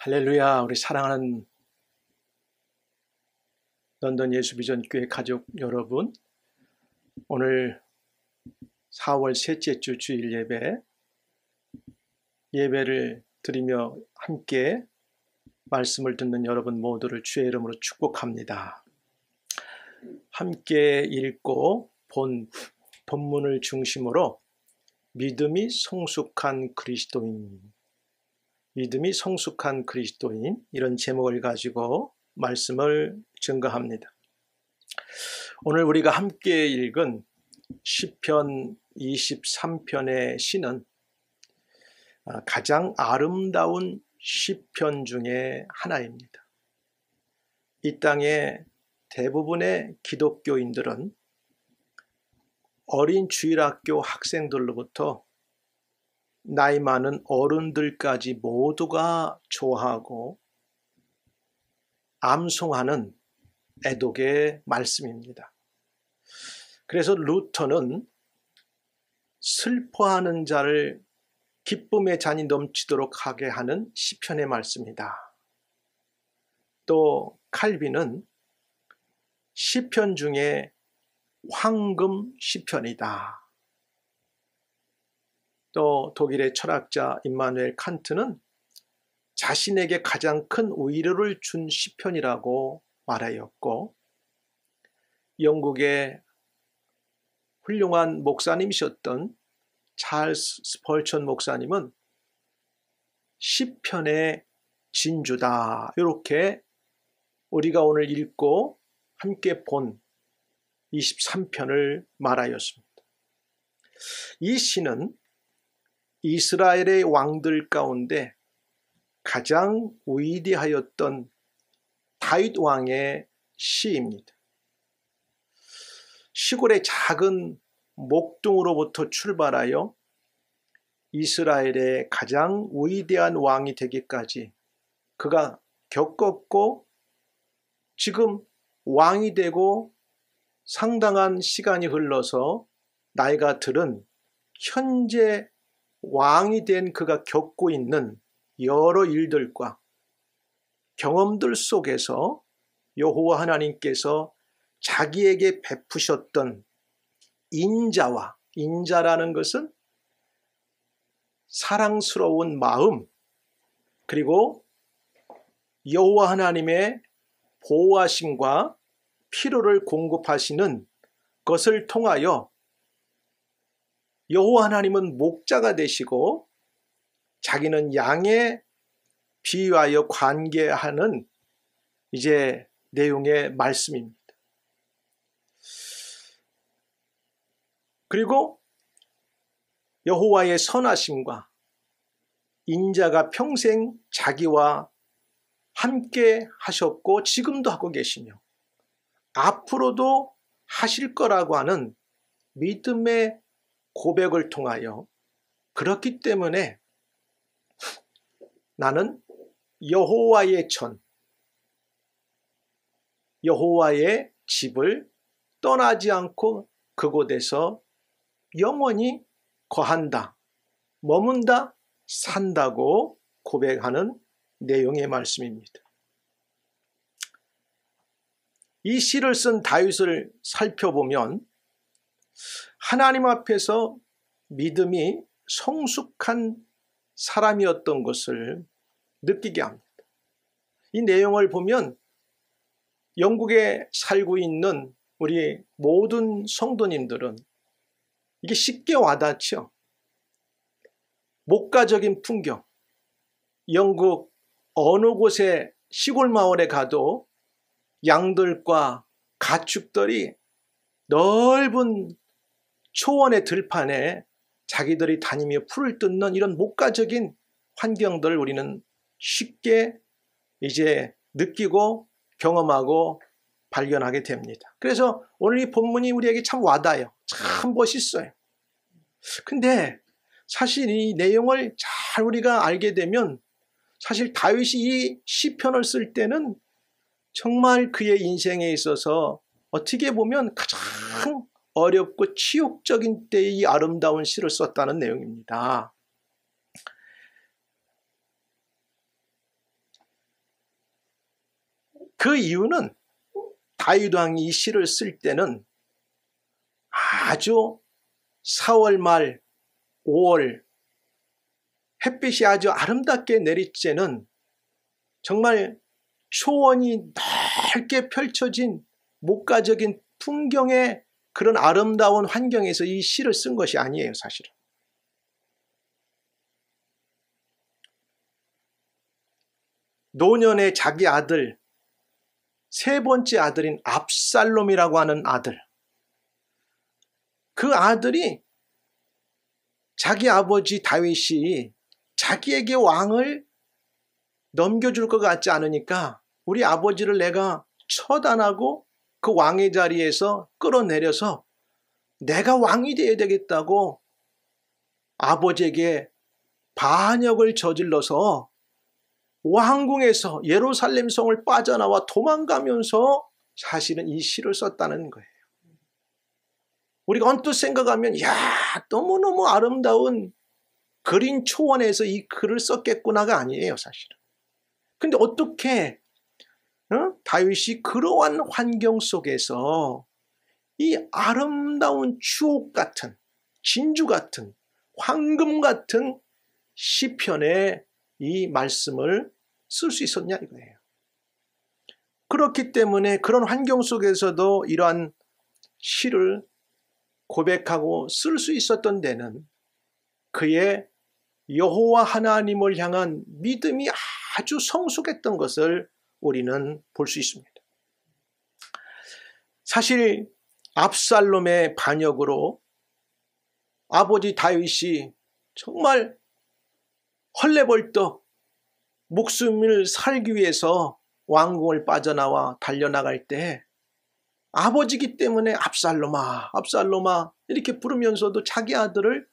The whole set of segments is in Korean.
할렐루야. 우리 사랑하는 런던 예수비전교회 가족 여러분, 오늘 4월 셋째 주 주일 예배를 드리며 함께 말씀을 듣는 여러분 모두를 주의 이름으로 축복합니다. 함께 읽고 본 본문을 중심으로 믿음이 성숙한 그리스도인, 이런 제목을 가지고 말씀을 증거합니다. 오늘 우리가 함께 읽은 시편 23편의 시는 가장 아름다운 시편 중에 하나입니다. 이 땅의 대부분의 기독교인들은 어린 주일학교 학생들로부터 나이 많은 어른들까지 모두가 좋아하고 암송하는 애독의 말씀입니다. 그래서 루터는 슬퍼하는 자를 기쁨의 잔이 넘치도록 하게 하는 시편의 말씀이다. 또 칼빈은 시편 중에 황금 시편이다. 또 독일의 철학자 임마누엘 칸트는 자신에게 가장 큰 위로를 준 시편이라고 말하였고, 영국의 훌륭한 목사님이셨던 찰스 스펄천 목사님은 시편의 진주다, 이렇게 우리가 오늘 읽고 함께 본 23편을 말하였습니다. 이 시는 이스라엘의 왕들 가운데 가장 위대하였던 다윗 왕의 시입니다. 시골의 작은 목동으로부터 출발하여 이스라엘의 가장 위대한 왕이 되기까지 그가 겪었고, 지금 왕이 되고 상당한 시간이 흘러서 나이가 들은 현재 왕이 된 그가 겪고 있는 여러 일들과 경험들 속에서 여호와 하나님께서 자기에게 베푸셨던 인자라는 것은 사랑스러운 마음, 그리고 여호와 하나님의 보호하심과 필요를 공급하시는 것을 통하여 여호와 하나님은 목자가 되시고 자기는 양에 비유하여 관계하는 이제 내용의 말씀입니다. 그리고 여호와의 선하심과 인자가 평생 자기와 함께 하셨고 지금도 하고 계시며 앞으로도 하실 거라고 하는 믿음의 고백을 통하여, 그렇기 때문에 나는 여호와의 여호와의 집을 떠나지 않고 그곳에서 영원히 거한다, 머문다, 산다고 고백하는 내용의 말씀입니다. 이 시를 쓴 다윗을 살펴보면 하나님 앞에서 믿음이 성숙한 사람이었던 것을 느끼게 합니다. 이 내용을 보면 영국에 살고 있는 우리 모든 성도님들은 이게 쉽게 와닿죠. 목가적인 풍경, 영국 어느 곳에 시골 마을에 가도 양들과 가축들이 넓은 초원의 들판에 자기들이 다니며 풀을 뜯는 이런 목가적인 환경들을 우리는 쉽게 이제 느끼고 경험하고 발견하게 됩니다. 그래서 오늘 이 본문이 우리에게 참 와닿아요. 참 멋있어요. 근데 사실 이 내용을 잘 우리가 알게 되면 사실 다윗이 이 시편을 쓸 때는 정말 그의 인생에 있어서 어떻게 보면 가장 어렵고 치욕적인 때의 이 아름다운 시를 썼다는 내용입니다. 그 이유는 다윗 왕이 이 시를 쓸 때는 아주 4월 말 5월 햇빛이 아주 아름답게 내리쬐는 정말 초원이 넓게 펼쳐진 목가적인 풍경의 그런 아름다운 환경에서 이 시를 쓴 것이 아니에요, 사실은. 노년의 자기 아들, 세 번째 아들인 압살롬이라고 하는 아들, 그 아들이 자기 아버지 다윗이 자기에게 왕을 넘겨줄 것 같지 않으니까 우리 아버지를 내가 처단하고 그 왕의 자리에서 끌어내려서 내가 왕이 되어야 되겠다고 아버지에게 반역을 저질러서 왕궁에서 예루살렘 성을 빠져나와 도망가면서 사실은 이 시를 썼다는 거예요. 우리가 언뜻 생각하면 야, 너무너무 아름다운 그린 초원에서 이 글을 썼겠구나가 아니에요, 사실은. 근데 어떻게 다윗이 그러한 환경 속에서 이 아름다운 추옥 같은, 진주 같은, 황금 같은 시편의 이 말씀을 쓸 수 있었냐 이거예요. 그렇기 때문에 그런 환경 속에서도 이러한 시를 고백하고 쓸 수 있었던 데는 그의 여호와 하나님을 향한 믿음이 아주 성숙했던 것을 우리는 볼 수 있습니다. 사실 압살롬의 반역으로 아버지 다윗이 정말 헐레벌떡 목숨을 살기 위해서 왕궁을 빠져나와 달려나갈 때 아버지기 때문에 압살롬아, 압살롬아 이렇게 부르면서도 자기 아들을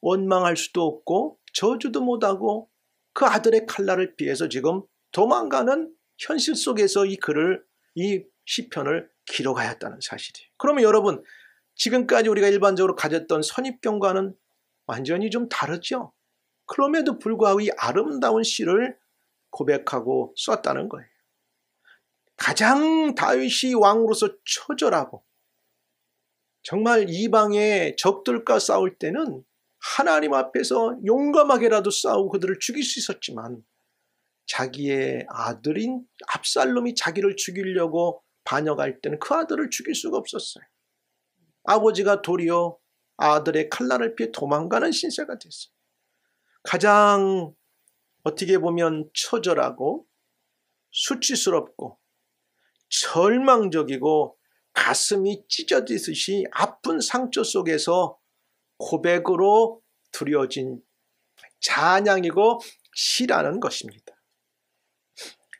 원망할 수도 없고 저주도 못하고 그 아들의 칼날을 피해서 지금 도망가는 현실 속에서 이 글을, 이 시편을 기록하였다는 사실이에요. 그러면 여러분, 지금까지 우리가 일반적으로 가졌던 선입견과는 완전히 좀 다르죠? 그럼에도 불구하고 이 아름다운 시를 고백하고 썼다는 거예요. 가장 다윗이 왕으로서 처절하고 정말 이방의 적들과 싸울 때는 하나님 앞에서 용감하게라도 싸우고 그들을 죽일 수 있었지만 자기의 아들인 압살롬이 자기를 죽이려고 반역할 때는 그 아들을 죽일 수가 없었어요. 아버지가 도리어 아들의 칼날을 피해 도망가는 신세가 됐어요. 가장 어떻게 보면 처절하고 수치스럽고 절망적이고 가슴이 찢어지듯이 아픈 상처 속에서 고백으로 드려진 찬양이고 시라는 것입니다.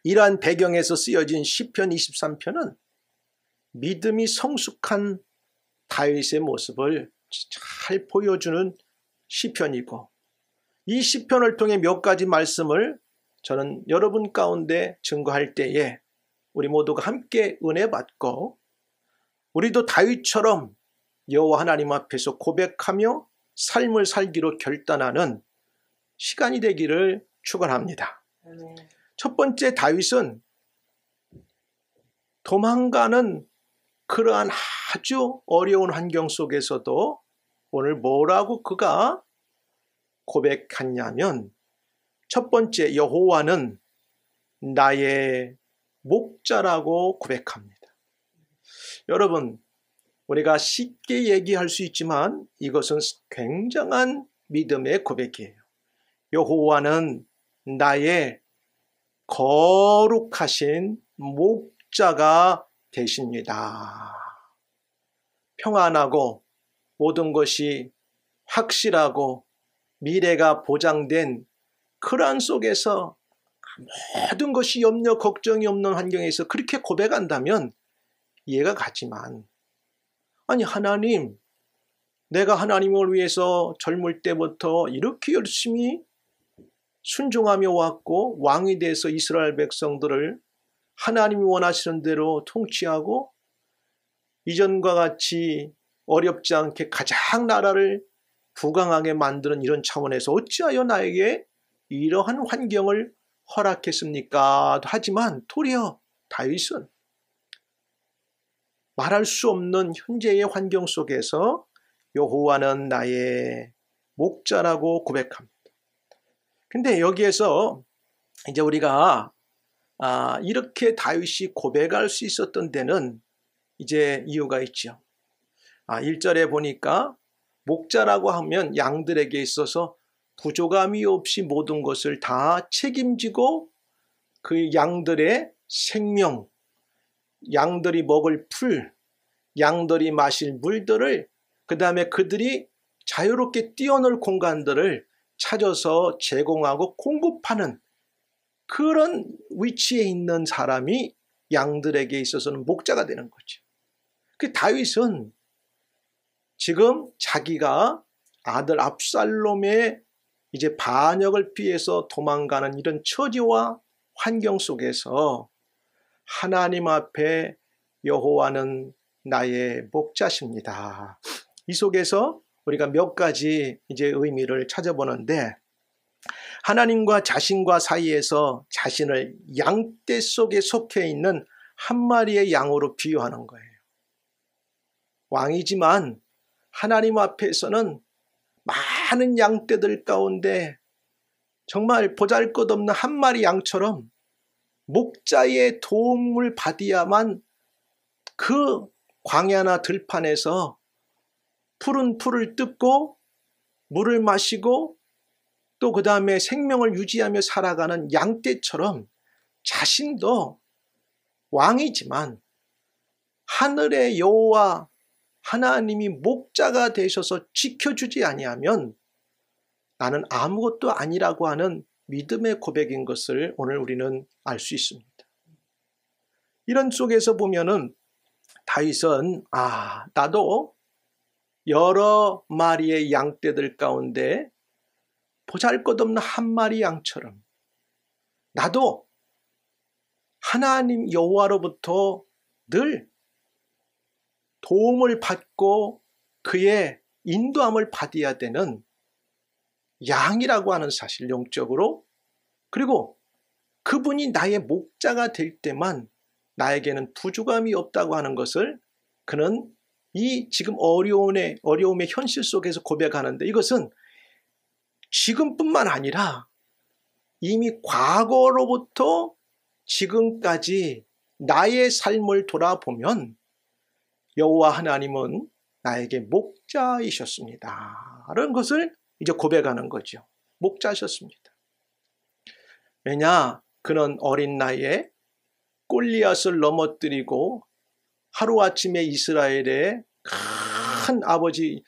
이러한 배경에서 쓰여진 시편 23편은 믿음이 성숙한 다윗의 모습을 잘 보여주는 시편이고 이 시편을 통해 몇 가지 말씀을 저는 여러분 가운데 증거할 때에 우리 모두가 함께 은혜 받고 우리도 다윗처럼 여호와 하나님 앞에서 고백하며 삶을 살기로 결단하는 시간이 되기를 축원합니다. 첫 번째, 다윗은 도망가는 그러한 아주 어려운 환경 속에서도 오늘 뭐라고 그가 고백했냐면 첫 번째, 여호와는 나의 목자라고 고백합니다. 여러분, 우리가 쉽게 얘기할 수 있지만 이것은 굉장한 믿음의 고백이에요. 여호와는 나의 거룩하신 목자가 되십니다. 평안하고 모든 것이 확실하고 미래가 보장된 그러한 속에서 모든 것이 염려 걱정이 없는 환경에서 그렇게 고백한다면 이해가 가지만 아니 하나님, 내가 하나님을 위해서 젊을 때부터 이렇게 열심히 순종하며 왔고 왕이 돼서 이스라엘 백성들을 하나님이 원하시는 대로 통치하고 이전과 같이 어렵지 않게 가장 나라를 부강하게 만드는 이런 차원에서 어찌하여 나에게 이러한 환경을 허락했습니까? 하지만 도리어 다윗은 말할 수 없는 현재의 환경 속에서 여호와는 나의 목자라고 고백합니다. 근데 여기에서 이제 우리가 이렇게 다윗이 고백할 수 있었던 데는 이제 이유가 있죠. 1절에 보니까 목자라고 하면 양들에게 있어서 부족함이 없이 모든 것을 다 책임지고 그 양들의 생명, 양들이 먹을 풀, 양들이 마실 물들을, 그 다음에 그들이 자유롭게 뛰어놀 공간들을 찾아서 제공하고 공급하는 그런 위치에 있는 사람이 양들에게 있어서는 목자가 되는 거죠. 그 다윗은 지금 자기가 아들 압살롬의 이제 반역을 피해서 도망가는 이런 처지와 환경 속에서 하나님 앞에 여호와는 나의 목자십니다. 이 속에서 우리가 몇 가지 이제 의미를 찾아보는데, 하나님과 자신과 사이에서 자신을 양떼 속에 속해 있는 한 마리의 양으로 비유하는 거예요. 왕이지만 하나님 앞에서는 많은 양떼들 가운데 정말 보잘것없는 한 마리 양처럼 목자의 도움을 받아야만 그 광야나 들판에서 푸른 풀을 뜯고 물을 마시고 또 그 다음에 생명을 유지하며 살아가는 양떼처럼 자신도 왕이지만 하늘의 여호와 하나님이 목자가 되셔서 지켜주지 아니하면 나는 아무것도 아니라고 하는 믿음의 고백인 것을 오늘 우리는 알 수 있습니다. 이런 속에서 보면은 다윗은 나도 여러 마리의 양떼들 가운데 보잘것없는 한 마리 양처럼 나도 하나님 여호와로부터 늘 도움을 받고 그의 인도함을 받아야 되는 양이라고 하는 사실, 영적으로, 그리고 그분이 나의 목자가 될 때만 나에게는 부족함이 없다고 하는 것을 그는 이 지금 어려움의 현실 속에서 고백하는데, 이것은 지금뿐만 아니라 이미 과거로부터 지금까지 나의 삶을 돌아보면 여호와 하나님은 나에게 목자이셨습니다 라는 것을 이제 고백하는 거죠. 목자셨습니다. 왜냐? 그는 어린 나이에 골리앗을 넘어뜨리고 하루아침에 이스라엘의 큰 아버지,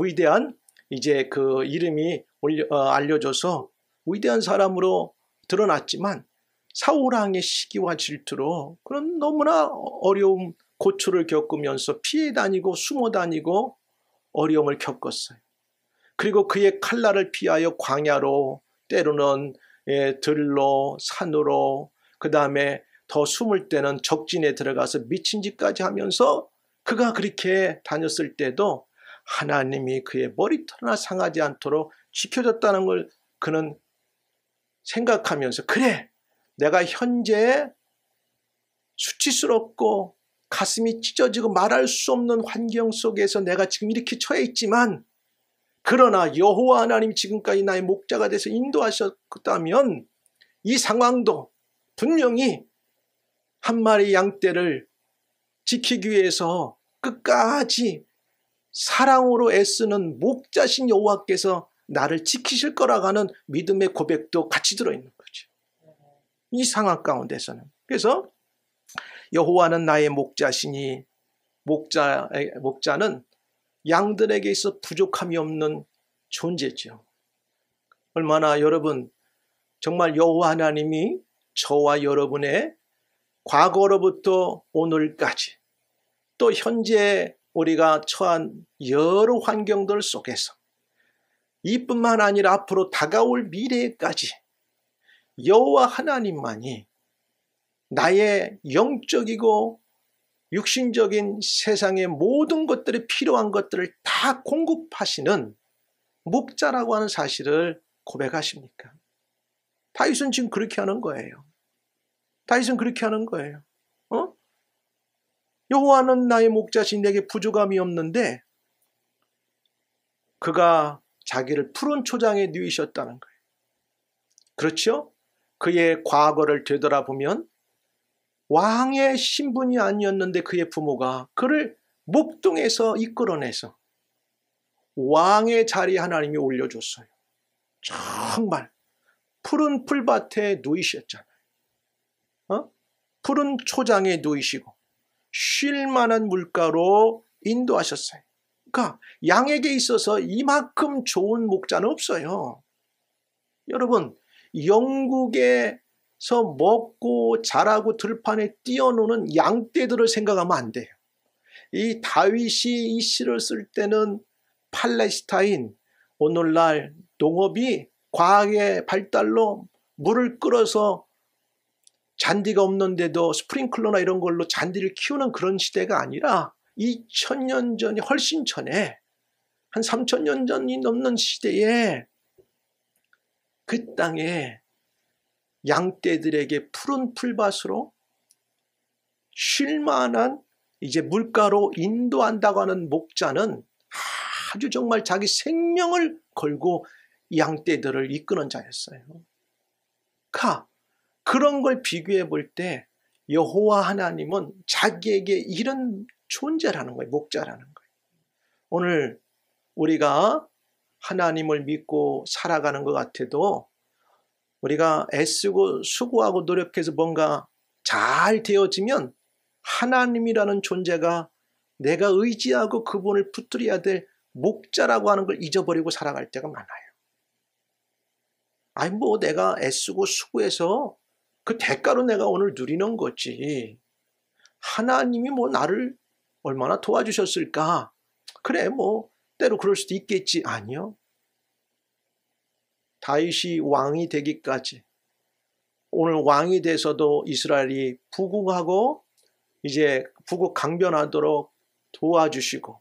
위대한 이제 그 이름이 알려져서 위대한 사람으로 드러났지만 사울 왕의 시기와 질투로 그런 너무나 어려움, 고초를 겪으면서 피해 다니고 숨어 다니고 어려움을 겪었어요. 그리고 그의 칼날을 피하여 광야로, 때로는 들로, 산으로, 그 다음에 더 숨을 때는 적진에 들어가서 미친 짓까지 하면서 그가 그렇게 다녔을 때도 하나님이 그의 머리털 하나 상하지 않도록 지켜줬다는 걸 그는 생각하면서, 그래, 내가 현재 수치스럽고 가슴이 찢어지고 말할 수 없는 환경 속에서 내가 지금 이렇게 처해 있지만, 그러나 여호와 하나님이 지금까지 나의 목자가 돼서 인도하셨다면 이 상황도 분명히 한 마리 양떼를 지키기 위해서 끝까지 사랑으로 애쓰는 목자신 여호와께서 나를 지키실 거라고 하는 믿음의 고백도 같이 들어있는 거죠. 이 상황 가운데서는. 그래서 여호와는 나의 목자시니, 목자는 양들에게 있어 부족함이 없는 존재죠. 얼마나 여러분, 정말 여호와 하나님이 저와 여러분의 과거로부터 오늘까지 또 현재 우리가 처한 여러 환경들 속에서 이뿐만 아니라 앞으로 다가올 미래까지 여호와 하나님만이 나의 영적이고 육신적인 세상의 모든 것들이 필요한 것들을 다 공급하시는 목자라고 하는 사실을 고백하십니까? 다윗은 지금 그렇게 하는 거예요. 다윗은 그렇게 하는 거예요. 여호와는 나의 목자신 내게 부족함이 없는데 그가 자기를 푸른 초장에 누이셨다는 거예요. 그렇죠? 그의 과거를 되돌아보면 왕의 신분이 아니었는데 그의 부모가 그를 목동에서 이끌어내서 왕의 자리에 하나님이 올려줬어요. 정말 푸른 풀밭에 누이셨잖아요. 푸른 초장에 누이시고 쉴 만한 물가로 인도하셨어요. 그러니까 양에게 있어서 이만큼 좋은 목자는 없어요. 여러분, 영국에서 먹고 자라고 들판에 뛰어노는 양떼들을 생각하면 안 돼요. 이 다윗이 이 시를 쓸 때는 팔레스타인, 오늘날 농업이 과학의 발달로 물을 끌어서 잔디가 없는데도 스프링클러나 이런 걸로 잔디를 키우는 그런 시대가 아니라 2000년 전이 훨씬 전에 한 3000년 전이 넘는 시대에 그 땅에 양떼들에게 푸른 풀밭으로 쉴만한 이제 물가로 인도한다고 하는 목자는 아주 정말 자기 생명을 걸고 양떼들을 이끄는 자였어요. 그런 걸 비교해 볼 때 여호와 하나님은 자기에게 이런 존재라는 거예요. 목자라는 거예요. 오늘 우리가 하나님을 믿고 살아가는 것 같아도 우리가 애쓰고 수고하고 노력해서 뭔가 잘 되어지면 하나님이라는 존재가 내가 의지하고 그분을 붙들어야 될 목자라고 하는 걸 잊어버리고 살아갈 때가 많아요. 아니 뭐 내가 애쓰고 수고해서 그 대가로 내가 오늘 누리는 거지. 하나님이 뭐 나를 얼마나 도와주셨을까? 그래 뭐 때로 그럴 수도 있겠지. 아니요. 다윗이 왕이 되기까지 오늘 왕이 돼서도 이스라엘이 부궁하고 이제 부국 강변하도록 도와주시고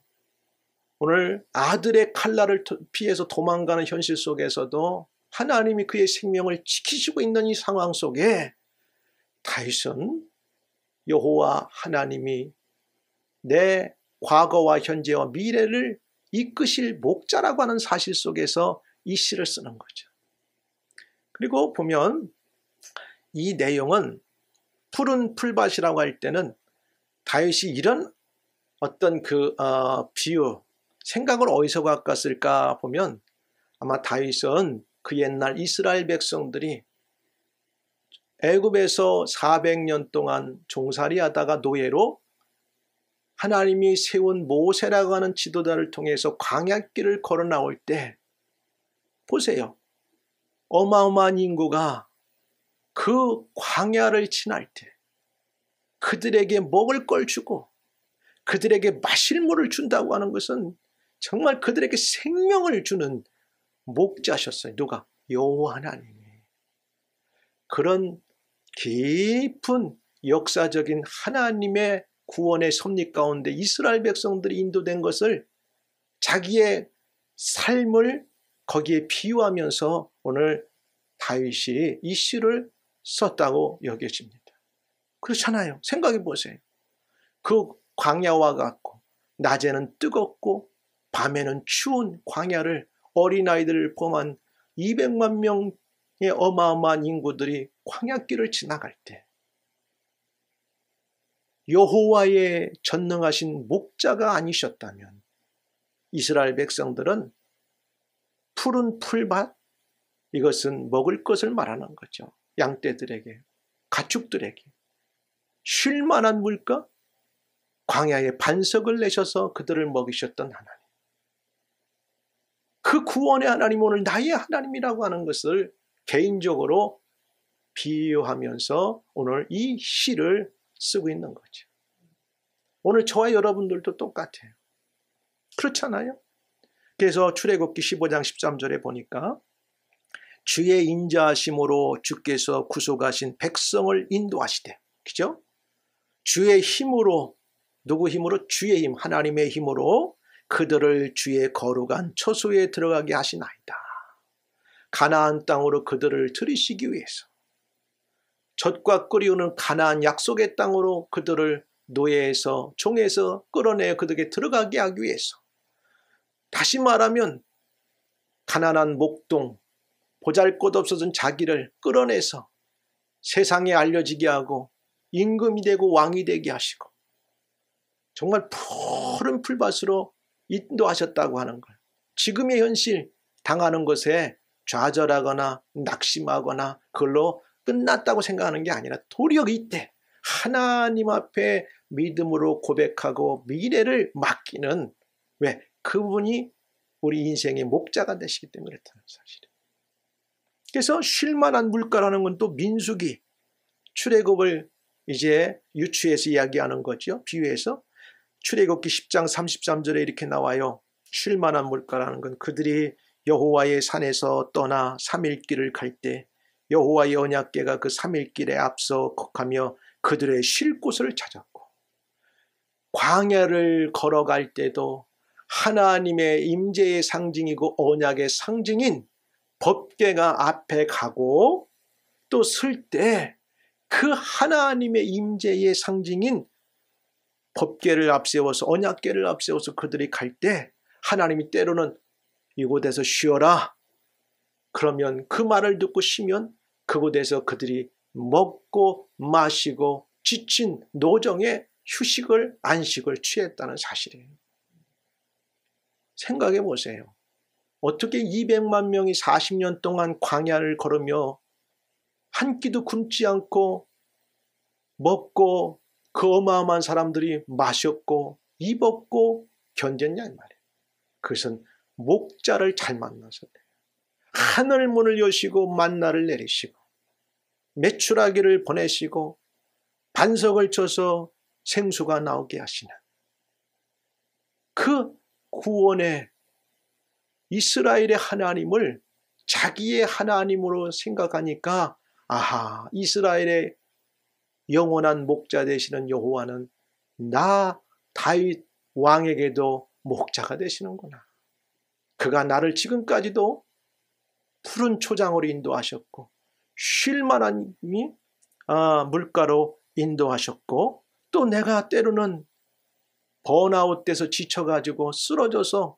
오늘 아들의 칼날을 피해서 도망가는 현실 속에서도 하나님이 그의 생명을 지키시고 있는 이 상황 속에 다윗은 여호와 하나님이 내 과거와 현재와 미래를 이끄실 목자라고 하는 사실 속에서 이 시를 쓰는 거죠. 그리고 보면 이 내용은 푸른 풀밭이라고 할 때는 다윗이 이런 어떤 비유, 생각을 어디서 바꿨을까 보면 아마 다윗은 그 옛날 이스라엘 백성들이 애굽에서 400년 동안 종살이 하다가 노예로 하나님이 세운 모세라고 하는 지도자를 통해서 광야길을 걸어 나올 때 보세요. 어마어마한 인구가 그 광야를 지날 때 그들에게 먹을 걸 주고 그들에게 마실 물을 준다고 하는 것은 정말 그들에게 생명을 주는 목자셨어요. 누가? 여호와 하나님이. 그런 깊은 역사적인 하나님의 구원의 섭리 가운데 이스라엘 백성들이 인도된 것을 자기의 삶을 거기에 비유하면서 오늘 다윗이 이 시를 썼다고 여겨집니다. 그렇잖아요. 생각해 보세요. 그 광야와 같고 낮에는 뜨겁고 밤에는 추운 광야를 어린아이들을 포함한 200만 명의 어마어마한 인구들이 광야길을 지나갈 때 여호와의 전능하신 목자가 아니셨다면 이스라엘 백성들은 푸른 풀밭, 이것은 먹을 것을 말하는 거죠. 양떼들에게, 가축들에게 쉴 만한 물가, 광야에 반석을 내셔서 그들을 먹이셨던 하나님. 그 구원의 하나님, 오늘 나의 하나님이라고 하는 것을 개인적으로 비유하면서 오늘 이 시를 쓰고 있는 거죠. 오늘 저와 여러분들도 똑같아요. 그렇잖아요. 그래서 출애굽기 15장 13절에 보니까 주의 인자하심으로 주께서 구속하신 백성을 인도하시되, 그죠? 주의 힘으로, 누구 힘으로? 주의 힘, 하나님의 힘으로 그들을 주의 거룩한 처소에 들어가게 하시나이다. 가나안 땅으로 그들을 들이시기 위해서 젖과 끓이우는 가나안 약속의 땅으로 그들을 노예에서 종에서 끌어내어 그들에게 들어가게 하기 위해서, 다시 말하면 가난한 목동 보잘것없어진 자기를 끌어내서 세상에 알려지게 하고 임금이 되고 왕이 되게 하시고 정말 푸른 풀밭으로 인도하셨다고 하는 걸, 지금의 현실 당하는 것에 좌절하거나 낙심하거나 그걸로 끝났다고 생각하는 게 아니라 도리어 이때 하나님 앞에 믿음으로 고백하고 미래를 맡기는, 왜? 그분이 우리 인생의 목자가 되시기 때문에 그렇다는 사실이에요. 그래서 쉴만한 물가라는 건 또 민수기 출애굽을 이제 유추해서 이야기하는 거죠. 비유해서 출애굽기 10장 33절에 이렇게 나와요. 쉴만한 물가라는 건 그들이 여호와의 산에서 떠나 3일 길을 갈 때 여호와의 언약궤가 그 3일 길에 앞서 곡하며 그들의 쉴 곳을 찾았고, 광야를 걸어갈 때도 하나님의 임재의 상징이고 언약의 상징인 법궤가 앞에 가고, 또 쓸 때 그 하나님의 임재의 상징인 법궤를 앞세워서 언약궤를 앞세워서 그들이 갈 때 하나님이 때로는 이곳에서 쉬어라, 그러면 그 말을 듣고 쉬면 그곳에서 그들이 먹고 마시고 지친 노정의 휴식을, 안식을 취했다는 사실이에요. 생각해 보세요. 어떻게 200만 명이 40년 동안 광야를 걸으며 한 끼도 굶지 않고 먹고 그 어마어마한 사람들이 마셨고 입었고 견뎠냐 이 말이에요. 그것은 목자를 잘 만나서 돼요. 하늘 문을 여시고 만나를 내리시고 메추라기를 보내시고 반석을 쳐서 생수가 나오게 하시는 그 구원의 이스라엘의 하나님을 자기의 하나님으로 생각하니까, 아하, 이스라엘의 영원한 목자 되시는 여호와는 나 다윗 왕에게도 목자가 되시는구나. 그가 나를 지금까지도 푸른 초장으로 인도하셨고 쉴만한 물가로 인도하셨고, 또 내가 때로는 번아웃돼서 지쳐가지고 쓰러져서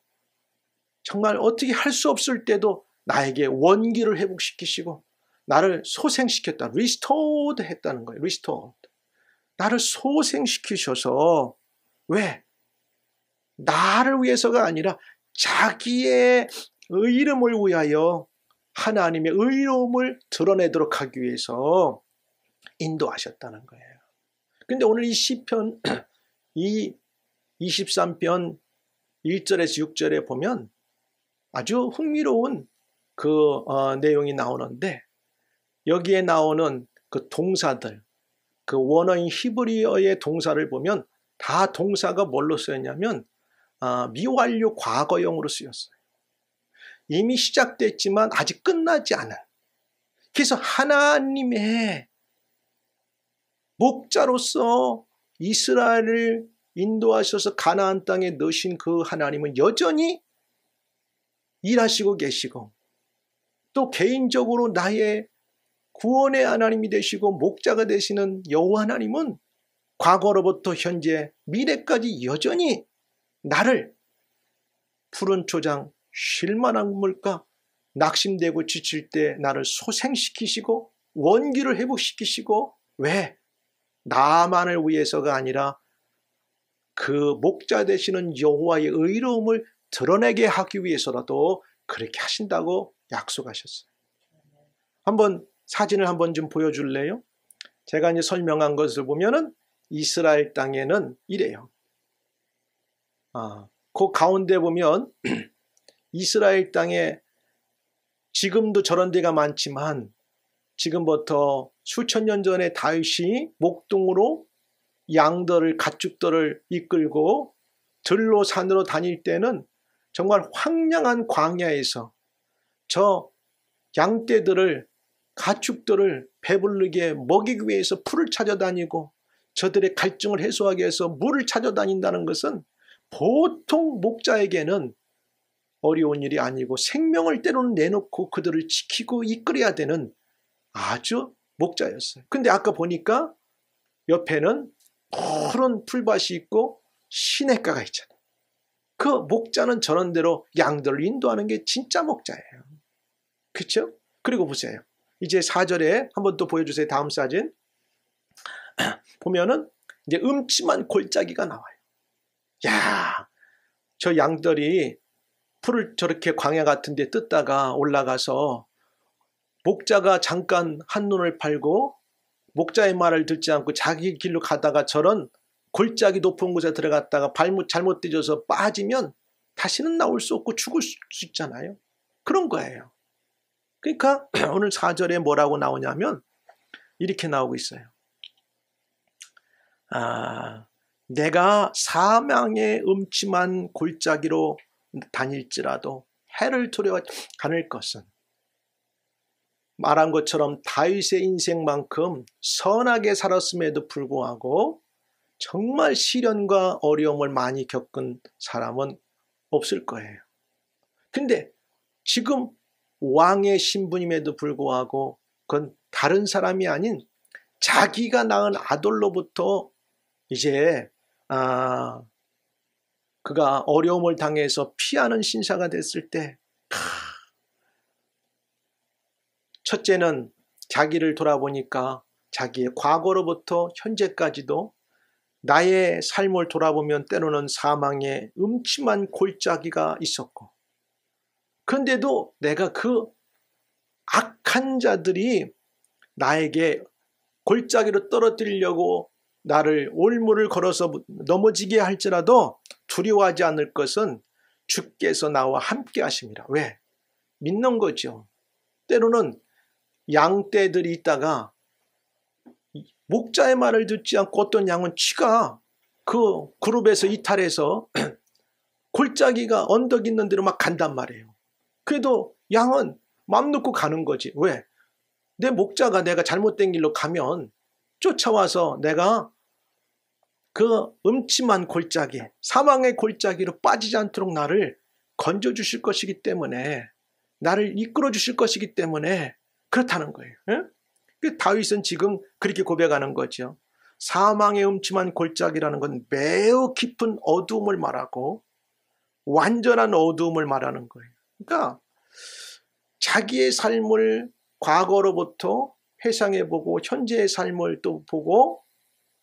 정말 어떻게 할 수 없을 때도 나에게 원기를 회복시키시고 나를 소생시켰다. 리스토어드 했다는 거예요. 리스토어드. 나를 소생시키셔서, 왜? 나를 위해서가 아니라 자기의 의름을 위하여 하나님의 의로움을 드러내도록 하기 위해서 인도하셨다는 거예요. 근데 오늘 이 시편 이 23편 1절에서 6절에 보면 아주 흥미로운 내용이 나오는데, 여기에 나오는 그 동사들, 그 원어인 히브리어의 동사를 보면 다 동사가 뭘로 쓰였냐면 미완료 과거형으로 쓰였어요. 이미 시작됐지만 아직 끝나지 않은. 그래서 하나님의 목자로서 이스라엘을 인도하셔서 가나안 땅에 넣으신 그 하나님은 여전히 일하시고 계시고, 또 개인적으로 나의 구원의 하나님이 되시고 목자가 되시는 여호와 하나님은 과거로부터 현재 미래까지 여전히 나를 푸른 초장, 쉴만한 물가, 낙심되고 지칠 때 나를 소생시키시고 원기를 회복시키시고, 왜? 나만을 위해서가 아니라 그 목자 되시는 여호와의 의로움을 드러내게 하기 위해서라도 그렇게 하신다고 약속하셨어요. 한번 사진을 한번 좀 보여줄래요? 제가 이제 설명한 것을 보면은 이스라엘 땅에는 이래요. 그 가운데 보면 이스라엘 땅에 지금도 저런 데가 많지만, 지금부터 수천 년 전에 다윗이 목동으로 양들을, 가축들을 이끌고 들로 산으로 다닐 때는 정말 황량한 광야에서 저 양떼들을, 가축들을 배부르게 먹이기 위해서 풀을 찾아다니고 저들의 갈증을 해소하기 위해서 물을 찾아다닌다는 것은 보통 목자에게는 어려운 일이 아니고 생명을 때로는 내놓고 그들을 지키고 이끌어야 되는 아주 목자였어요. 근데 아까 보니까 옆에는 푸른 풀밭이 있고 시냇가가 있잖아요. 그 목자는 저런 대로 양들을 인도하는 게 진짜 목자예요. 그렇죠? 그리고 보세요. 이제 4절에 한번 또 보여주세요. 다음 사진. 보면은 이제 음침한 골짜기가 나와요. 야, 저 양들이 풀을 저렇게 광야 같은 데 뜯다가 올라가서 목자가 잠깐 한눈을 팔고 목자의 말을 듣지 않고 자기 길로 가다가 저런 골짜기 높은 곳에 들어갔다가 발못 잘못 뒤져서 빠지면 다시는 나올 수 없고 죽을 수 있잖아요. 그런 거예요. 그러니까 오늘 4절에 뭐라고 나오냐면 이렇게 나오고 있어요. 내가 사망의 음침한 골짜기로 다닐지라도 해를 두려워하지 않을 것은, 말한 것처럼 다윗의 인생만큼 선하게 살았음에도 불구하고 정말 시련과 어려움을 많이 겪은 사람은 없을 거예요. 근데 지금 왕의 신분임에도 불구하고 그건 다른 사람이 아닌 자기가 낳은 아들로부터 이제 그가 어려움을 당해서 피하는 신사가 됐을 때, 첫째는 자기를 돌아보니까 자기의 과거로부터 현재까지도 나의 삶을 돌아보면 때로는 사망의 음침한 골짜기가 있었고, 그런데도 내가 그 악한 자들이 나에게 골짜기로 떨어뜨리려고 나를 올무를 걸어서 넘어지게 할지라도 두려워하지 않을 것은 주께서 나와 함께 하심이라. 왜? 믿는 거죠. 때로는 양떼들이 있다가 목자의 말을 듣지 않고 어떤 양은 쥐가 그 그룹에서 이탈해서 골짜기가 언덕 있는 데로 막 간단 말이에요. 그래도 양은 맘 놓고 가는 거지. 왜? 내 목자가 내가 잘못된 길로 가면 쫓아와서 내가 그 음침한 골짜기, 사망의 골짜기로 빠지지 않도록 나를 건져주실 것이기 때문에, 나를 이끌어 주실 것이기 때문에 그렇다는 거예요. 예? 다윗은 지금 그렇게 고백하는 거죠. 사망의 음침한 골짜기라는 건 매우 깊은 어두움을 말하고 완전한 어두움을 말하는 거예요. 그러니까 자기의 삶을 과거로부터 회상해보고 현재의 삶을 또 보고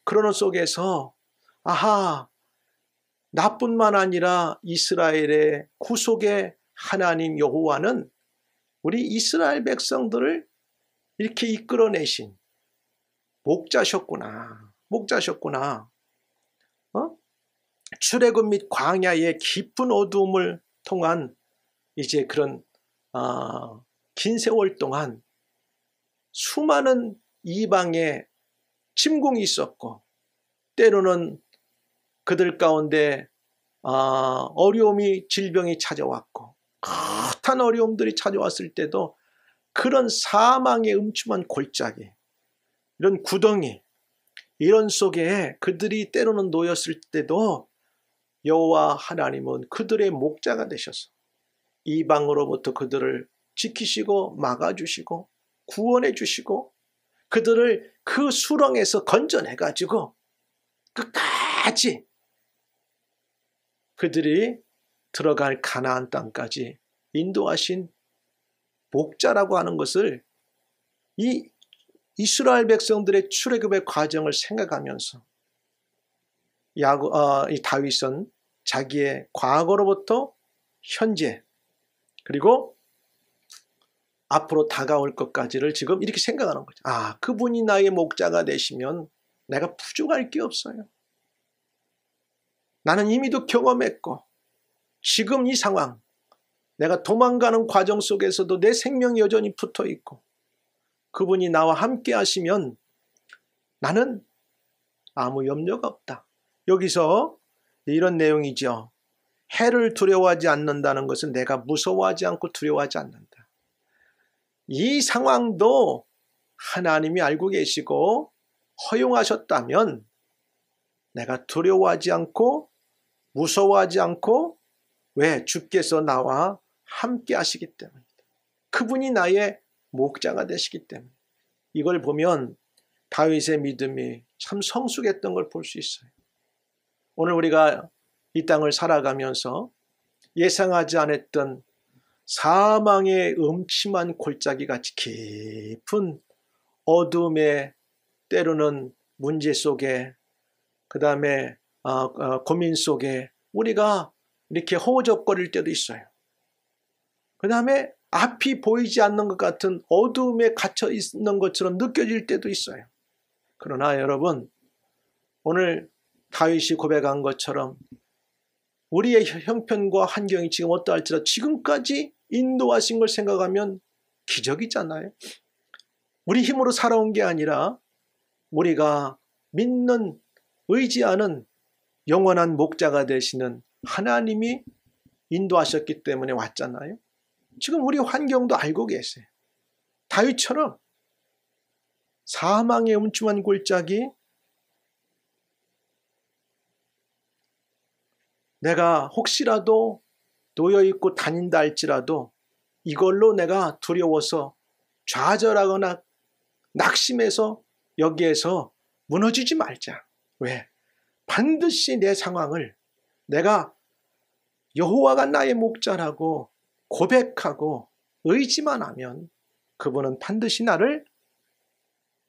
그러는 속에서 아하, 나뿐만 아니라 이스라엘의 구속의 하나님 여호와는 우리 이스라엘 백성들을 이렇게 이끌어내신 목자셨구나. 목자셨구나. 출애굽 및 광야의 깊은 어두움을 통한 이제 그런 긴 세월 동안 수많은 이방의 침공이 있었고, 때로는 그들 가운데 어려움이, 질병이 찾아왔고, 숱한 어려움들이 찾아왔을 때도 그런 사망의 음침한 골짜기, 이런 구덩이, 이런 속에 그들이 때로는 놓였을 때도 여호와 하나님은 그들의 목자가 되셔서 이방으로부터 그들을 지키시고 막아주시고 구원해 주시고 그들을 그 수렁에서 건져내가지고 끝까지 그들이 들어갈 가나안 땅까지 인도하신 목자라고 하는 것을 이 이스라엘 백성들의 출애굽의 과정을 생각하면서 이 다윗은 자기의 과거로부터 현재 그리고 앞으로 다가올 것까지를 지금 이렇게 생각하는 거죠. 그분이 나의 목자가 되시면 내가 부족할 게 없어요. 나는 이미도 경험했고 지금 이 상황, 내가 도망가는 과정 속에서도 내 생명이 여전히 붙어 있고 그분이 나와 함께 하시면 나는 아무 염려가 없다. 여기서 이런 내용이죠. 해를 두려워하지 않는다는 것은 내가 무서워하지 않고 두려워하지 않는다. 이 상황도 하나님이 알고 계시고 허용하셨다면 내가 두려워하지 않고 무서워하지 않고, 왜? 주께서 나와 함께 하시기 때문이다. 그분이 나의 목자가 되시기 때문에. 이걸 보면 다윗의 믿음이 참 성숙했던 걸 볼 수 있어요. 오늘 우리가 이 땅을 살아가면서 예상하지 않았던 사망의 음침한 골짜기 같이 깊은 어둠의 때로는 문제 속에 그 다음에 고민 속에 우리가 이렇게 허우적거릴 때도 있어요. 그 다음에 앞이 보이지 않는 것 같은 어둠에 갇혀 있는 것처럼 느껴질 때도 있어요. 그러나 여러분, 오늘 다윗이 고백한 것처럼 우리의 형편과 환경이 지금 어떠할지라도 지금까지 인도하신 걸 생각하면 기적이잖아요. 우리 힘으로 살아온 게 아니라 우리가 믿는, 의지하는 영원한 목자가 되시는 하나님이 인도하셨기 때문에 왔잖아요. 지금 우리 환경도 알고 계세요. 다윗처럼 사망의 음침한 골짜기, 내가 혹시라도 놓여있고 다닌다 할지라도 이걸로 내가 두려워서 좌절하거나 낙심해서 여기에서 무너지지 말자. 왜? 반드시 내 상황을 내가 여호와가 나의 목자라고 고백하고 의지만 하면 그분은 반드시 나를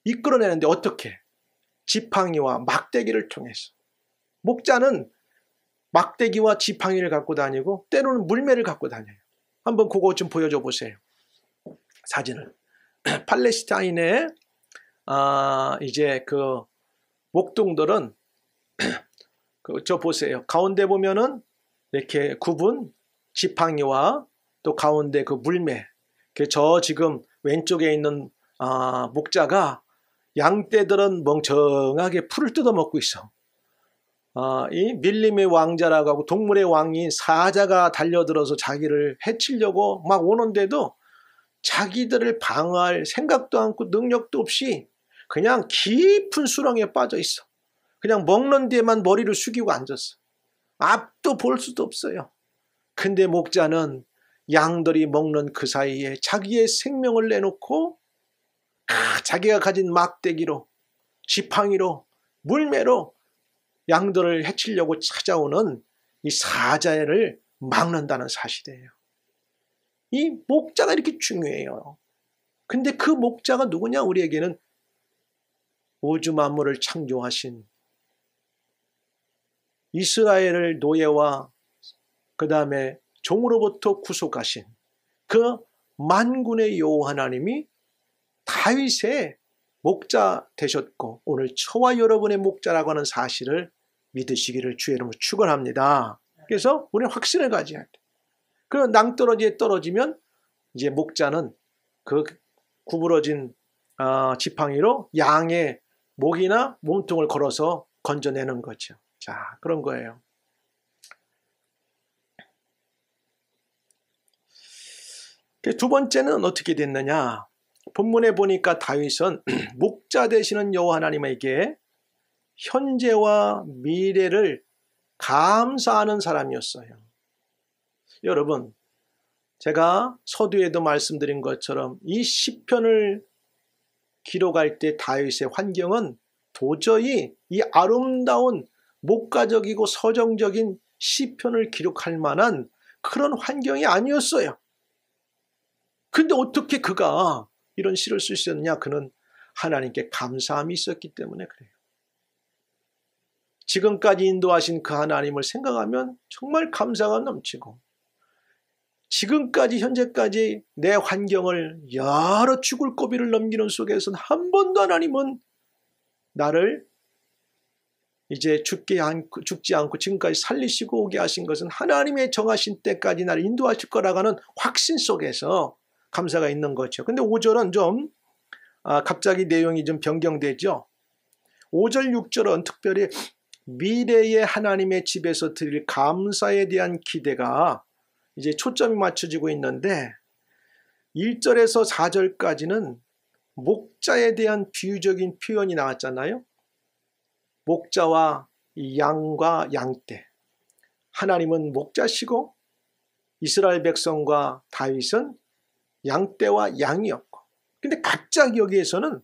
이끌어내는데 어떻게? 지팡이와 막대기를 통해서. 목자는 막대기와 지팡이를 갖고 다니고 때로는 물매를 갖고 다녀요. 한번 그거 좀 보여줘 보세요. 사진을. 팔레스타인의 이제 그 목동들은 저 보세요. 가운데 보면은 이렇게 굽은 지팡이와 또 가운데 그 물매. 저 지금 왼쪽에 있는 목자가 양떼들은 멍청하게 풀을 뜯어먹고 있어. 이 밀림의 왕자라고 하고 동물의 왕인 사자가 달려들어서 자기를 해치려고 막 오는데도 자기들을 방어할 생각도 않고 능력도 없이 그냥 깊은 수렁에 빠져 있어. 그냥 먹는 데만 머리를 숙이고 앉았어. 앞도 볼 수도 없어요. 근데 목자는 양들이 먹는 그 사이에 자기의 생명을 내놓고 자기가 가진 막대기로, 지팡이로, 물매로 양들을 해치려고 찾아오는 이 사자를 막는다는 사실이에요. 이 목자가 이렇게 중요해요. 근데 그 목자가 누구냐? 우리에게는 우주 만물을 창조하신 이스라엘을 노예와 그 다음에 종으로부터 구속하신 그 만군의 여호와 하나님이 다윗의 목자 되셨고 오늘 저와 여러분의 목자라고 하는 사실을 믿으시기를 주의 이름으로 축원합니다. 그래서 우리는 확신을 가져야 돼. 그럼 낭떠러지에 떨어지면 이제 목자는 그 구부러진 지팡이로 양의 목이나 몸통을 걸어서 건져내는 거죠. 자, 그런 거예요. 두 번째는 어떻게 됐느냐? 본문에 보니까 다윗은 목자 되시는 여호와 하나님에게 현재와 미래를 감사하는 사람이었어요. 여러분, 제가 서두에도 말씀드린 것처럼 이 시편을 기록할 때 다윗의 환경은 도저히 이 아름다운 목가적이고 서정적인 시편을 기록할 만한 그런 환경이 아니었어요. 근데 어떻게 그가 이런 시를 쓸 수 있었느냐? 그는 하나님께 감사함이 있었기 때문에 그래요. 지금까지 인도하신 그 하나님을 생각하면 정말 감사가 넘치고 지금까지 현재까지 내 환경을 여러 죽을 고비를 넘기는 속에서는 한 번도 하나님은 나를 이제 죽지 않고 지금까지 살리시고 오게 하신 것은 하나님의 정하신 때까지 나를 인도하실 거라고 하는 확신 속에서 감사가 있는 거죠. 근데 5절은 좀 갑자기 내용이 좀 변경되죠. 5절 6절은 특별히 미래의 하나님의 집에서 드릴 감사에 대한 기대가 이제 초점이 맞춰지고 있는데 1절에서 4절까지는 목자에 대한 비유적인 표현이 나왔잖아요. 목자와 양과 양떼. 하나님은 목자시고 이스라엘 백성과 다윗은 양떼와 양이었고 근데 갑자기 여기에서는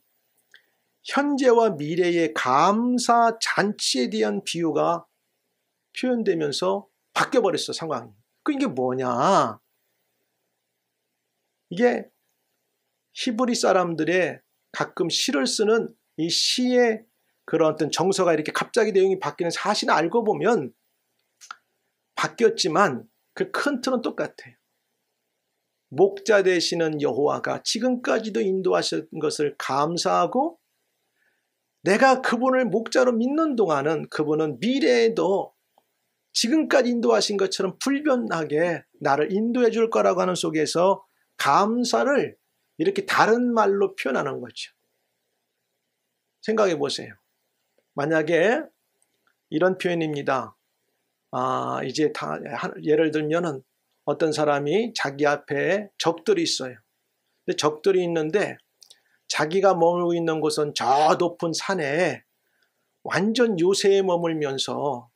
현재와 미래의 감사 잔치에 대한 비유가 표현되면서 바뀌어버렸어, 상황이. 이게 뭐냐? 이게 히브리 사람들의 가끔 시를 쓰는 이 시의 그런 어떤 정서가 이렇게 갑자기 내용이 바뀌는 사실을 알고 보면 바뀌었지만 그 큰 틀은 똑같아요. 목자 되시는 여호와가 지금까지도 인도하신 것을 감사하고 내가 그분을 목자로 믿는 동안은 그분은 미래에도 지금까지 인도하신 것처럼 불변하게 나를 인도해 줄 거라고 하는 속에서 감사를 이렇게 다른 말로 표현하는 거죠. 생각해 보세요. 만약에 이런 표현입니다. 이제 예를 들면은 어떤 사람이 자기 앞에 적들이 있어요. 근데 적들이 있는데 자기가 머물고 있는 곳은 저 높은 산에 완전 요새에 머물면서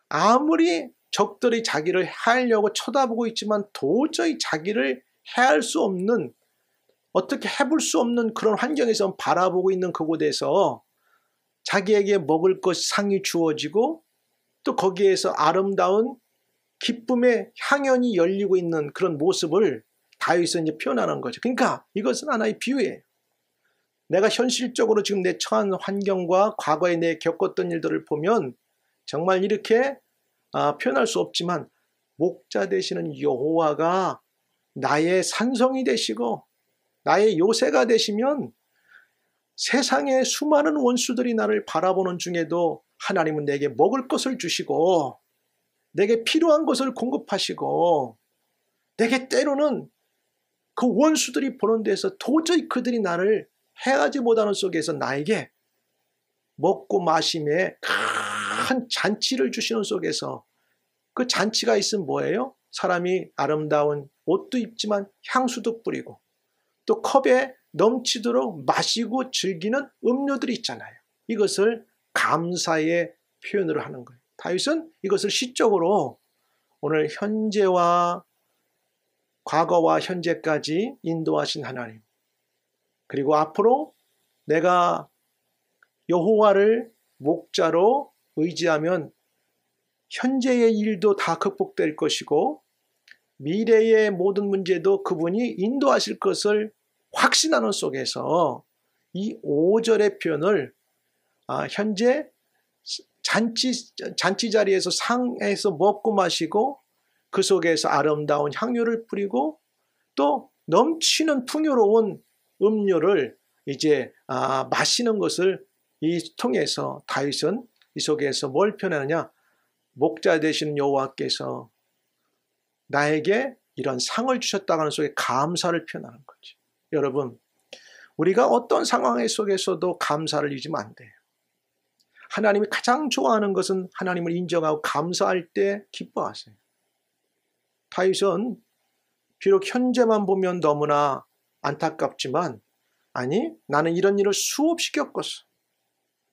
아무리 적들이 자기를 해하려고 쳐다보고 있지만 도저히 자기를 해할 수 없는, 어떻게 해볼 수 없는 그런 환경에서 바라보고 있는 그곳에서 자기에게 먹을 것 상이 주어지고 또 거기에서 아름다운 기쁨의 향연이 열리고 있는 그런 모습을 다윗은 이제 표현하는 거죠. 그러니까 이것은 하나의 비유예요. 내가 현실적으로 지금 내 처한 환경과 과거에 내 겪었던 일들을 보면 정말 이렇게 표현할 수 없지만 목자 되시는 여호와가 나의 산성이 되시고 나의 요새가 되시면 세상의 수많은 원수들이 나를 바라보는 중에도 하나님은 내게 먹을 것을 주시고 내게 필요한 것을 공급하시고 내게 때로는 그 원수들이 보는 데서 도저히 그들이 나를 해하지 못하는 속에서 나에게 먹고 마심에 큰 잔치를 주시는 속에서 그 잔치가 있으면 뭐예요? 사람이 아름다운 옷도 입지만 향수도 뿌리고 또 컵에 넘치도록 마시고 즐기는 음료들이 있잖아요. 이것을 감사의 표현으로 하는 거예요. 다윗은 이것을 시적으로 오늘 현재와 과거와 현재까지 인도하신 하나님, 그리고 앞으로 내가 여호와를 목자로 의지하면 현재의 일도 다 극복될 것이고 미래의 모든 문제도 그분이 인도하실 것을 확신하는 속에서 이 5절의 표현을 현재 잔치 자리에서 상에서 먹고 마시고 그 속에서 아름다운 향유를 뿌리고 또 넘치는 풍요로운 음료를 이제 마시는 것을 통해서 다윗은 이 속에서 뭘 표현하느냐? 목자 되시는 여호와께서 나에게 이런 상을 주셨다고 하는 속에 감사를 표현하는 거죠. 여러분, 우리가 어떤 상황 속에서도 감사를 잊으면 안 돼요. 하나님이 가장 좋아하는 것은 하나님을 인정하고 감사할 때 기뻐하세요. 다윗은 비록 현재만 보면 너무나 안타깝지만 아니, 나는 이런 일을 수없이 겪었어.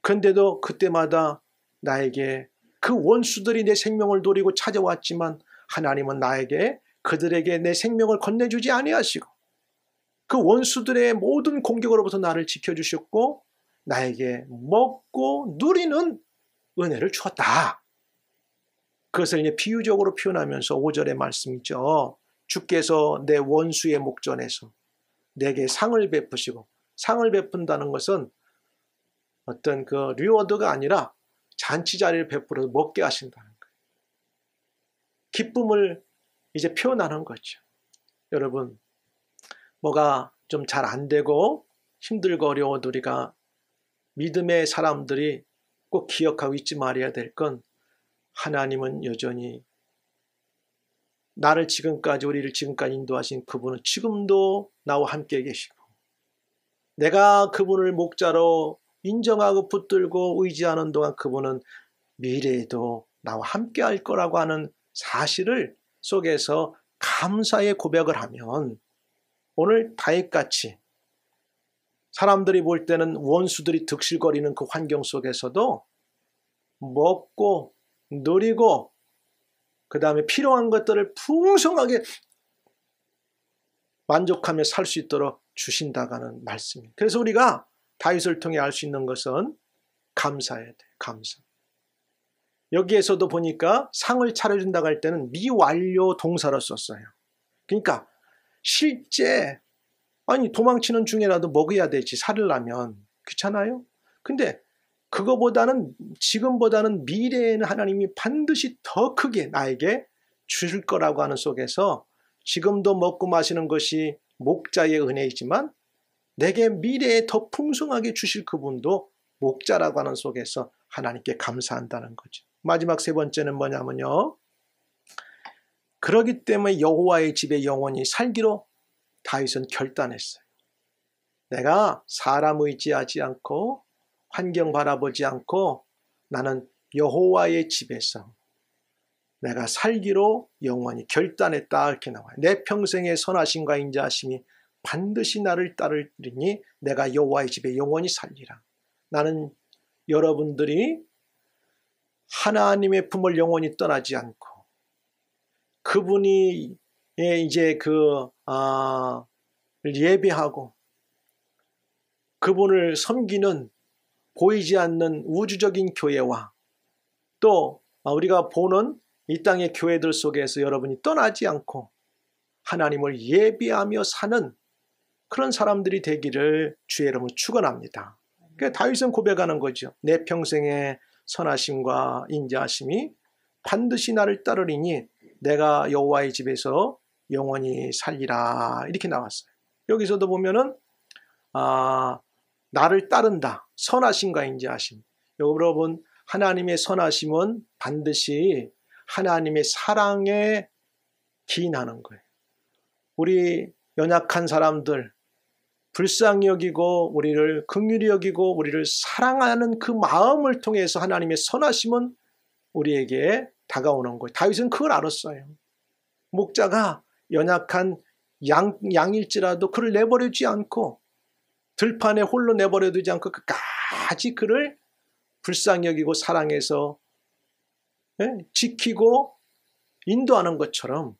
그런데도 그때마다 나에게 그 원수들이 내 생명을 노리고 찾아왔지만 하나님은 나에게 그들에게 내 생명을 건네주지 아니하시고 그 원수들의 모든 공격으로부터 나를 지켜주셨고 나에게 먹고 누리는 은혜를 주었다. 그것을 이제 비유적으로 표현하면서 5절의 말씀이죠. 주께서 내 원수의 목전에서 내게 상을 베푸시고, 상을 베푼다는 것은 어떤 그 리워드가 아니라 잔치 자리를 베풀어 먹게 하신다는 거예요. 기쁨을 이제 표현하는 거죠. 여러분, 뭐가 좀 잘 안 되고 힘들고 어려워도 우리가 믿음의 사람들이 꼭 기억하고 잊지 말아야 될 건 하나님은 여전히 우리를 지금까지 인도하신 그분은 지금도 나와 함께 계시고 내가 그분을 목자로 인정하고 붙들고 의지하는 동안 그분은 미래에도 나와 함께 할 거라고 하는 사실을 속에서 감사의 고백을 하면 오늘 다윗같이 사람들이 볼 때는 원수들이 득실거리는 그 환경 속에서도 먹고 누리고 그 다음에 필요한 것들을 풍성하게 만족하며 살 수 있도록 주신다고 하는 말씀입니다. 그래서 우리가 다윗을 통해 알 수 있는 것은 감사해야 돼. 감사. 여기에서도 보니까 상을 차려준다고 할 때는 미완료 동사로 썼어요. 그러니까 실제 아니 도망치는 중에라도 먹어야 되지, 살으려면. 그렇잖아요? 근데 그거보다는, 지금보다는 미래에는 하나님이 반드시 더 크게 나에게 주실 거라고 하는 속에서 지금도 먹고 마시는 것이 목자의 은혜이지만 내게 미래에 더 풍성하게 주실 그분도 목자라고 하는 속에서 하나님께 감사한다는 거죠. 마지막 세 번째는 뭐냐면요, 그러기 때문에 여호와의 집에 영원히 살기로 다윗은 결단했어요. 내가 사람 의지하지 않고 환경 바라보지 않고 나는 여호와의 집에서 내가 살기로 영원히 결단했다, 이렇게 나와요. 내 평생의 선하심과 인자하심이 반드시 나를 따르리니 내가 여호와의 집에 영원히 살리라. 나는 여러분들이 하나님의 품을 영원히 떠나지 않고 그분이 이제 예배하고 그분을 섬기는 보이지 않는 우주적인 교회와 또 우리가 보는 이 땅의 교회들 속에서 여러분이 떠나지 않고 하나님을 예배하며 사는 그런 사람들이 되기를 주의 이름으로 축원합니다. 그러니까 다윗은 고백하는 거죠. 내 평생의 선하심과 인자하심이 반드시 나를 따르리니 내가 여호와의 집에서 영원히 살리라, 이렇게 나왔어요. 여기서도 보면은 나를 따른다, 선하심과 인자하심. 여러분, 하나님의 선하심은 반드시 하나님의 사랑에 기인하는 거예요. 우리 연약한 사람들 불쌍히 여기고 우리를 긍휼히 여기고 우리를 사랑하는 그 마음을 통해서 하나님의 선하심은 우리에게 다가오는 거예요. 다윗은 그걸 알았어요. 목자가 연약한 양일지라도 그를 내버려두지 않고, 들판에 홀로 내버려두지 않고 끝까지 그를 불쌍히 여기고 사랑해서 지키고 인도하는 것처럼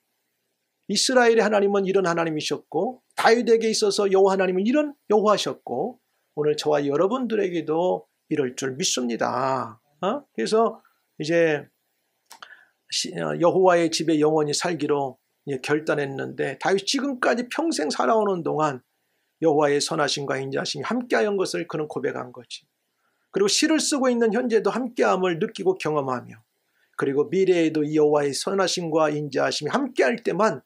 이스라엘의 하나님은 이런 하나님이셨고 다윗에게 있어서 여호와 하나님은 이런 여호와셨고 오늘 저와 여러분들에게도 이럴 줄 믿습니다. 그래서 이제 여호와의 집에 영원히 살기로 결단했는데 다윗 지금까지 평생 살아오는 동안 여호와의 선하심과 인자하심이 함께하는 것을 그는 고백한 거지. 그리고 시를 쓰고 있는 현재도 함께함을 느끼고 경험하며, 그리고 미래에도 이 여호와의 선하심과 인자하심이 함께할 때만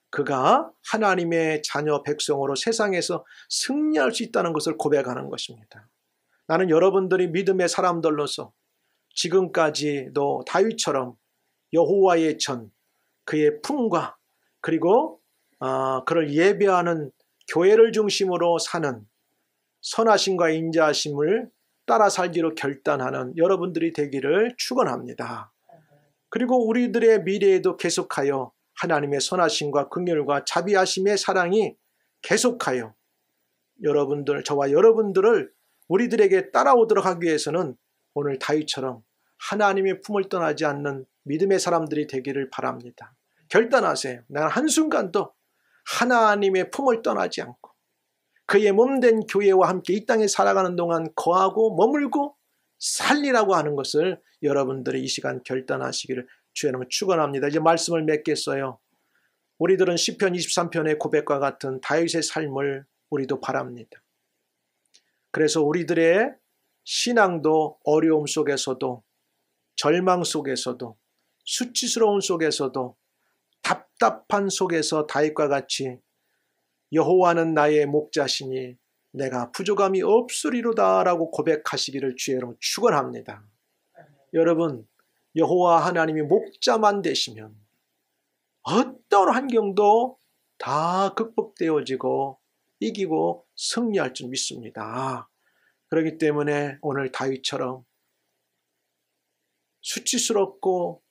그가 하나님의 자녀 백성으로 세상에서 승리할 수 있다는 것을 고백하는 것입니다. 나는 여러분들이 믿음의 사람들로서 지금까지도 다윗처럼 여호와의 전, 그의 품과 그리고 그를 예배하는 교회를 중심으로 사는 선하심과 인자하심을 따라 살기로 결단하는 여러분들이 되기를 축원합니다. 그리고 우리들의 미래에도 계속하여 하나님의 선하심과 긍휼과 자비하심의 사랑이 계속하여 여러분들, 저와 여러분들을 우리들에게 따라오도록 하기 위해서는 오늘 다윗처럼 하나님의 품을 떠나지 않는 믿음의 사람들이 되기를 바랍니다. 결단하세요. 나는 한순간도 하나님의 품을 떠나지 않고 그의 몸된 교회와 함께 이 땅에 살아가는 동안 거하고 머물고 살리라고 하는 것을 여러분들이 이 시간 결단하시기를 주의 이름으로 축원합니다. 이제 말씀을 맺겠어요. 우리들은 시편 23편의 고백과 같은 다윗의 삶을 우리도 바랍니다. 그래서 우리들의 신앙도 어려움 속에서도 절망 속에서도 수치스러운 속에서도 답답한 속에서 다윗과 같이 여호와는 나의 목자시니 내가 부족함이 없으리로다 라고 고백하시기를 주의 이름으로 축원합니다. 여러분, 여호와 하나님이 목자만 되시면 어떤 환경도 다 극복되어지고 이기고 승리할 줄 믿습니다. 그렇기 때문에 오늘 다윗처럼 수치스럽고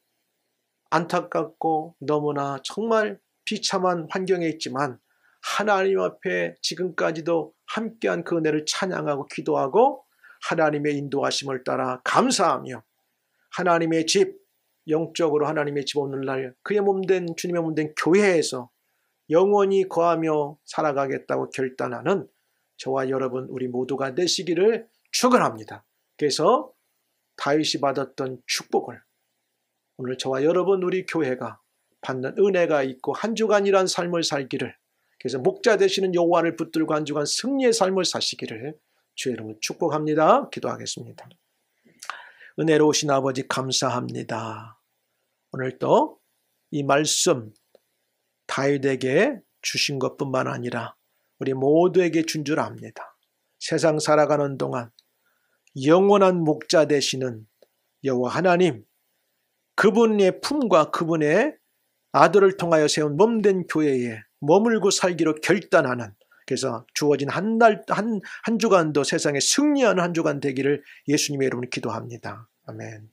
안타깝고 너무나 정말 비참한 환경에 있지만 하나님 앞에 지금까지도 함께한 그 은혜를 찬양하고 기도하고 하나님의 인도하심을 따라 감사하며 하나님의 집, 영적으로 하나님의 집 오늘날 그의 몸된 주님의 몸된 교회에서 영원히 거하며 살아가겠다고 결단하는 저와 여러분 우리 모두가 되시기를 축원합니다. 그래서 다윗이 받았던 축복을 오늘 저와 여러분 우리 교회가 받는 은혜가 있고 한 주간이란 삶을 살기를, 그래서 목자 되시는 여호와를 붙들고 한 주간 승리의 삶을 사시기를 주의 이름으로 축복합니다. 기도하겠습니다. 은혜로우신 아버지 감사합니다. 오늘도 이 말씀 다윗에게 주신 것뿐만 아니라 우리 모두에게 준 줄 압니다. 세상 살아가는 동안 영원한 목자 되시는 여호와 하나님, 그분의 품과 그분의 아들을 통하여 세운 몸된 교회에 머물고 살기로 결단하는, 그래서 주어진 한 주간도 세상에 승리하는 한 주간 되기를 예수님의 이름으로 기도합니다. 아멘.